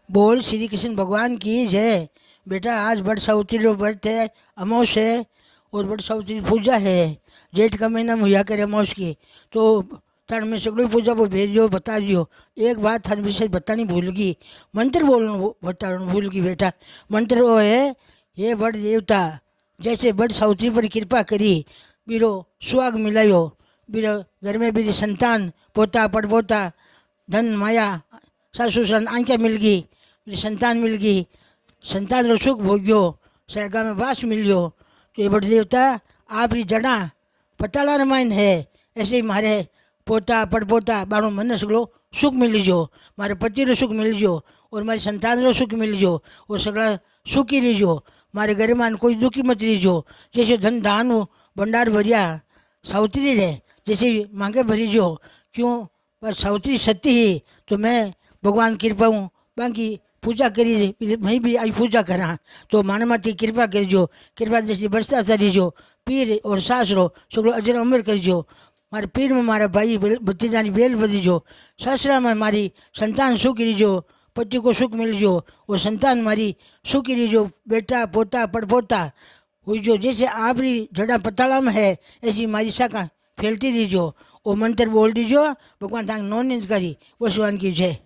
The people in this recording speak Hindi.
बोल श्री कृष्ण भगवान की जय। बेटा आज बड़ सावित्री रो व्रत है, अमावस है और बड़ सावित्री पूजा है। जेठ का महीना में हुआ करे अमावस की, तो तण में सगड़ी पूजा को भेजियो बता दियो। एक बात थाने विशेष बतानी भूल गई, मंत्र बोलना बताना भूल गई बेटा। मंत्र वो है, ये बड़ देवता जैसे बड़ सावित्री पर कृपा करी, बीरो सुहाग मिलायो, बीरो घर में बीरी संतान पोता पड़पोता धन माया सासू सन आंखें मिल गई, मेरी संतान मिल गई, संतान रो सुख भोग्यो, सरगा में वास मिलियो। तो ये बड़ देवता आप री जड़ा पटाला रमायण है, ऐसे ही मारे पोता पड़पोता बारो मन सगड़ो सुख मिलीजो, मारे पति रो सुख मिलीजो और मारी संतान रो सुख मिलीजो और सगड़ा सुखी रहीजो। मारे घर में कोई दुखी मत रहीजो। जैसे धन दान भंडार भरिया सावित्री रे जैसे मांगे भरीजो। क्यों? पर सावित्री सत्य ही तो मैं भगवान कृपा हूँ बाकी पूजा करी मैं भी आई पूजा करा तो माने माती कृपा करजो। कृपा दृष्टि बरसता करीजो। पीर और सासरो सगड़ो अजर अमर करजो। मारे पीर में मारा भाई भतीजानी बेल बदीजो। सासरा में मारी संतान सुख रहीजो, पति को सुख मिलजो और संतान मारी सुखी रहीजो। बेटा पोता पड़पोता हुई जो जैसे आपरी जड़ा पताला में है ऐसी मारी शाखा फैलती रहीजो। वो मंत्र बोल दीजो, भगवान तांग नो निंद करी वो शिवान की जय।